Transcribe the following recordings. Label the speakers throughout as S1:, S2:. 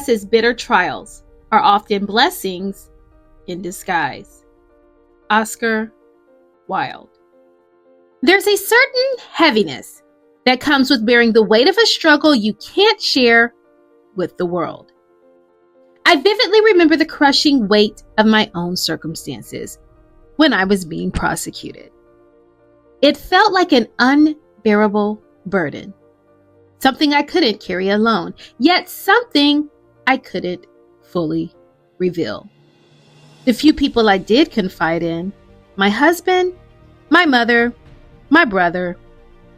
S1: just as bitter trials are often blessings in disguise. Oscar Wilde. There's a certain heaviness that comes with bearing the weight of a struggle you can't share with the world. I vividly remember the crushing weight of my own circumstances when I was being prosecuted. It felt like an unbearable burden, something I couldn't carry alone, yet something I couldn't fully reveal. The few people I did confide in, my husband, my mother, my brother,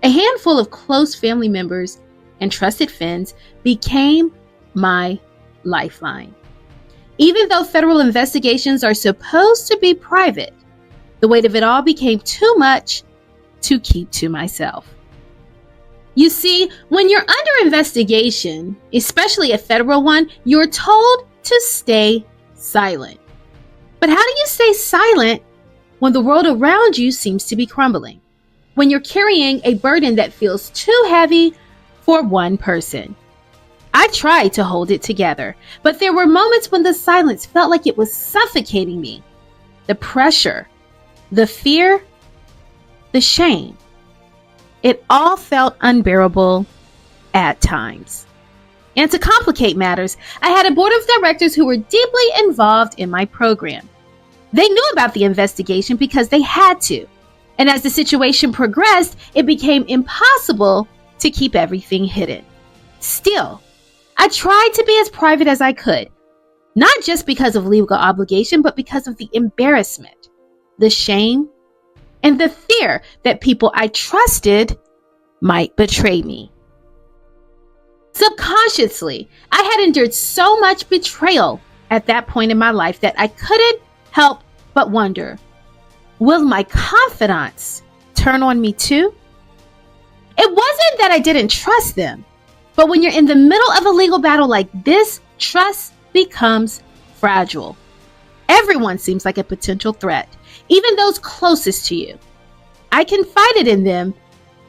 S1: a handful of close family members, and trusted friends, became my lifeline. Even though federal investigations are supposed to be private, the weight of it all became too much to keep to myself. You see, when you're under investigation, especially a federal one, you're told to stay silent. But how do you stay silent when the world around you seems to be crumbling? When you're carrying a burden that feels too heavy for one person? I tried to hold it together, but there were moments when the silence felt like it was suffocating me. The pressure, the fear, the shame. It all felt unbearable at times. And to complicate matters, I had a board of directors who were deeply involved in my program. They knew about the investigation because they had to. And as the situation progressed, it became impossible to keep everything hidden. Still, I tried to be as private as I could, not just because of legal obligation, but because of the embarrassment, the shame, and the fear that people I trusted might betray me. Subconsciously, I had endured so much betrayal at that point in my life that I couldn't help but wonder, will my confidants turn on me too? It wasn't that I didn't trust them, but when you're in the middle of a legal battle like this, trust becomes fragile. Everyone seems like a potential threat, even those closest to you. I confided in them,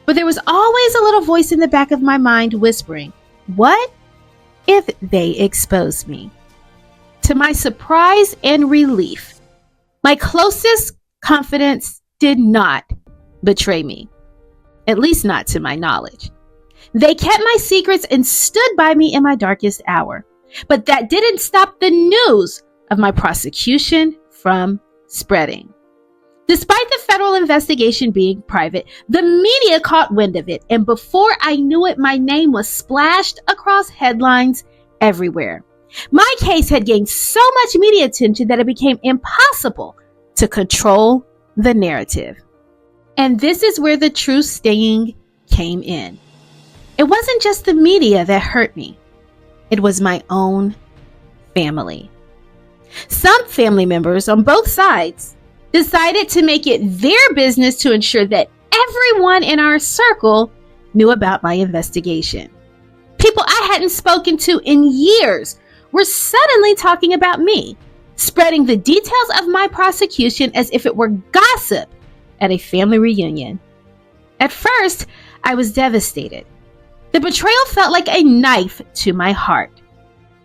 S1: but there was always a little voice in the back of my mind whispering, what if they expose me? To my surprise and relief, my closest confidants did not betray me, at least not to my knowledge. They kept my secrets and stood by me in my darkest hour. But that didn't stop the news of my prosecution from spreading. Despite the federal investigation being private, the media caught wind of it, and before I knew it, my name was splashed across headlines everywhere. My case had gained so much media attention that it became impossible to control the narrative. And this is where the true sting came in. It wasn't just the media that hurt me. It was my own family. Some family members on both sides decided to make it their business to ensure that everyone in our circle knew about my investigation. People I hadn't spoken to in years were suddenly talking about me, spreading the details of my prosecution as if it were gossip at a family reunion. At first, I was devastated. The betrayal felt like a knife to my heart.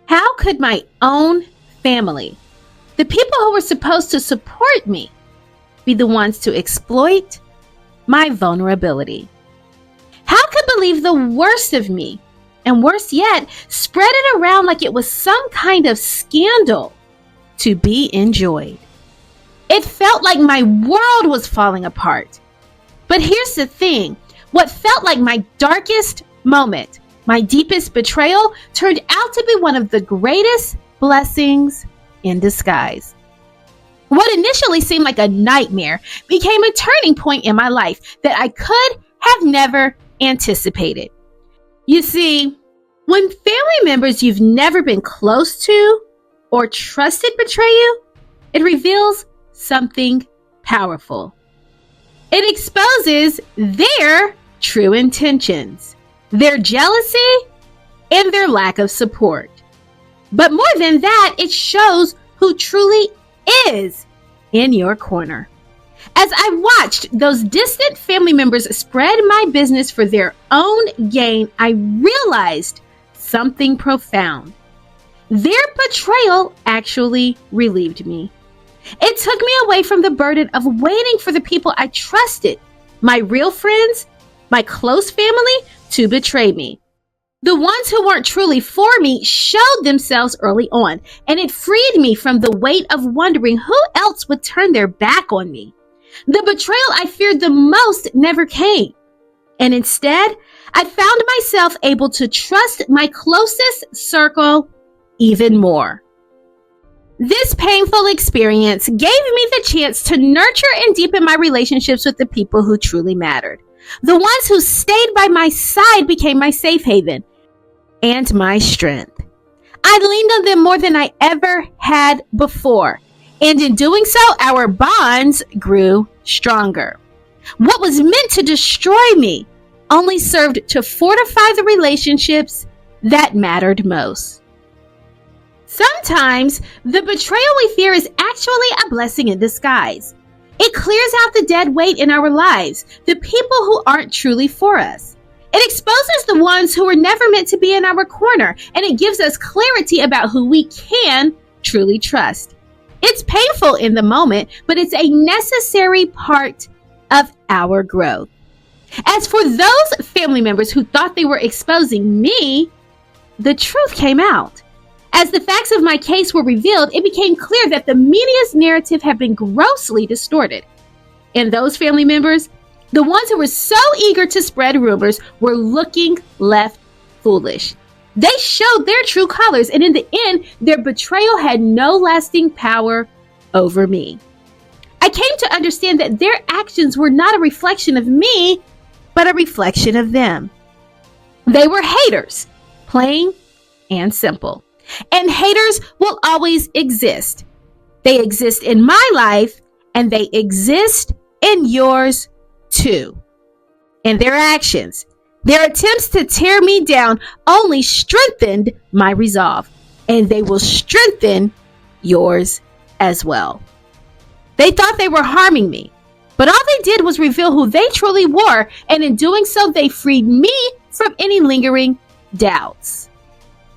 S1: How could my own family, the people who were supposed to support me, be the ones to exploit my vulnerability? How could believe the worst of me, and worse yet, spread it around like it was some kind of scandal to be enjoyed? It felt like my world was falling apart. But here's the thing, what felt like my darkest moment, my deepest betrayal, turned out to be one of the greatest blessings in disguise. What initially seemed like a nightmare became a turning point in my life that I could have never anticipated. You see, when family members you've never been close to or trusted betray you, it reveals something powerful. It exposes their true intentions, their jealousy, and their lack of support. But more than that, it shows who truly is in your corner. As I watched those distant family members spread my business for their own gain, I realized something profound. Their betrayal actually relieved me. It took me away from the burden of waiting for the people I trusted, my real friends, my close family, to betray me. The ones who weren't truly for me showed themselves early on, and it freed me from the weight of wondering who else would turn their back on me. The betrayal I feared the most never came, and instead, I found myself able to trust my closest circle even more. This painful experience gave me the chance to nurture and deepen my relationships with the people who truly mattered. The ones who stayed by my side became my safe haven and my strength. I leaned on them more than I ever had before, and in doing so, our bonds grew stronger. What was meant to destroy me only served to fortify the relationships that mattered most. Sometimes the betrayal we fear is actually a blessing in disguise. It clears out the dead weight in our lives, the people who aren't truly for us. It exposes the ones who were never meant to be in our corner, and it gives us clarity about who we can truly trust. It's painful in the moment, but it's a necessary part of our growth. As for those family members who thought they were exposing me, the truth came out. As the facts of my case were revealed, it became clear that the media's narrative had been grossly distorted. And those family members, the ones who were so eager to spread rumors, were looking left foolish. They showed their true colors, and in the end, their betrayal had no lasting power over me. I came to understand that their actions were not a reflection of me, but a reflection of them. They were haters, plain and simple. And haters will always exist. They exist in my life, and they exist in yours too. And their actions, their attempts to tear me down, only strengthened my resolve, and they will strengthen yours as well. They thought they were harming me, but all they did was reveal who they truly were, and in doing so, they freed me from any lingering doubts.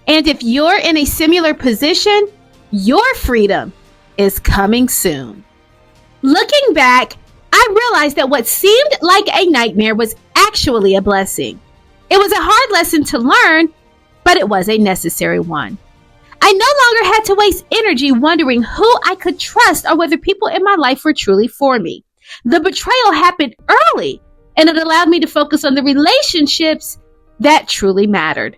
S1: And if you're in a similar position, your freedom is coming soon. Looking back, I realized that what seemed like a nightmare was actually a blessing. It was a hard lesson to learn, but it was a necessary one. I no longer had to waste energy wondering who I could trust or whether people in my life were truly for me. The betrayal happened early, and it allowed me to focus on the relationships that truly mattered.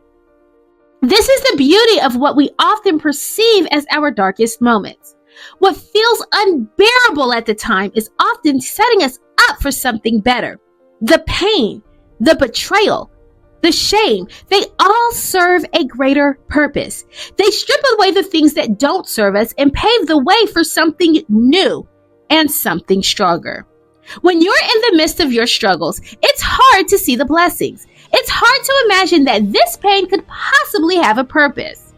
S1: This is the beauty of what we often perceive as our darkest moments. What feels unbearable at the time is often setting us up for something better. The pain, the betrayal, the shame, they all serve a greater purpose. They strip away the things that don't serve us and pave the way for something new and something stronger. When you're in the midst of your struggles, it's hard to see the blessings. It's hard to imagine that this pain could possibly have a purpose.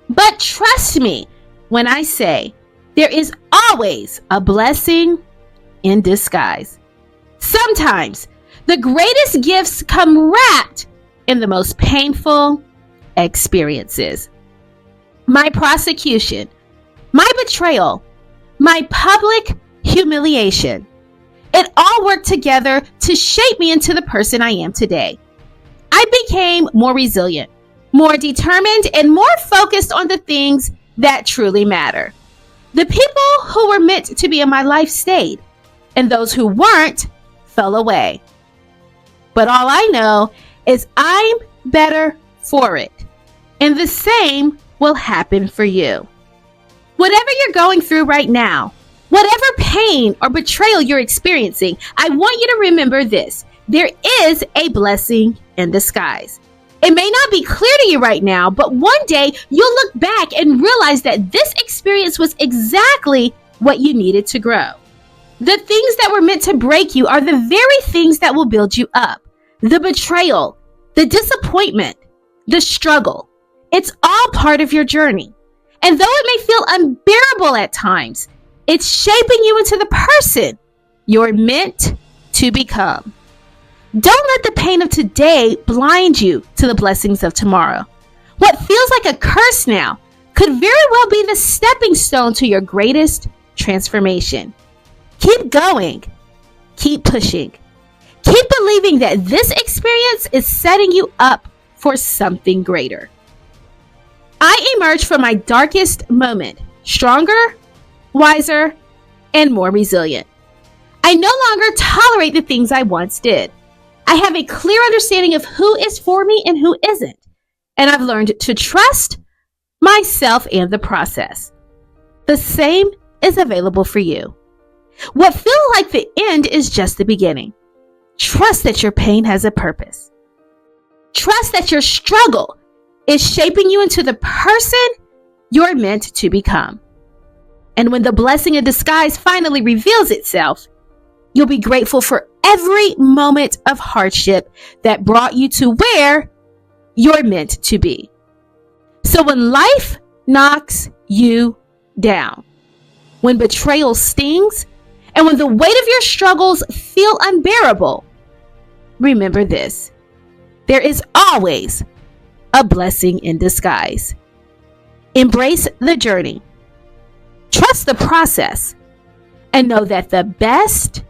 S1: But trust me when I say there is always a blessing in disguise. Sometimes the greatest gifts come wrapped in the most painful experiences. My prosecution, my betrayal, my public humiliation, it all worked together to shape me into the person I am today. I became more resilient, more determined, and more focused on the things that truly matter. The people who were meant to be in my life stayed, and those who weren't fell away. But all I know is I'm better for it, and the same will happen for you. Whatever you're going through right now, whatever pain or betrayal you're experiencing, I want you to remember this. There is a blessing in disguise. It may not be clear to you right now, but one day you'll look back and realize that this experience was exactly what you needed to grow. The things that were meant to break you are the very things that will build you up. The betrayal, the disappointment, the struggle, it's all part of your journey. And though it may feel unbearable at times, it's shaping you into the person you're meant to become. Don't let the pain of today blind you to the blessings of tomorrow. What feels like a curse now could very well be the stepping stone to your greatest transformation. Keep going. Keep pushing. Keep believing that this experience is setting you up for something greater. I emerged from my darkest moment stronger, wiser, and more resilient. I no longer tolerate the things I once did. I have a clear understanding of who is for me and who isn't. And I've learned to trust myself and the process. The same is available for you. What feels like the end is just the beginning. Trust that your pain has a purpose. Trust that your struggle is shaping you into the person you're meant to become. And when the blessing in disguise finally reveals itself, you'll be grateful for every moment of hardship that brought you to where you're meant to be. So when life knocks you down, when betrayal stings, and when the weight of your struggles feel unbearable, remember this: there is always a blessing in disguise. Embrace the journey, trust the process, and know that the best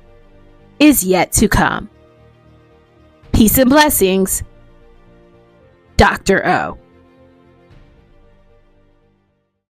S1: is yet to come. Peace and blessings, Dr. O.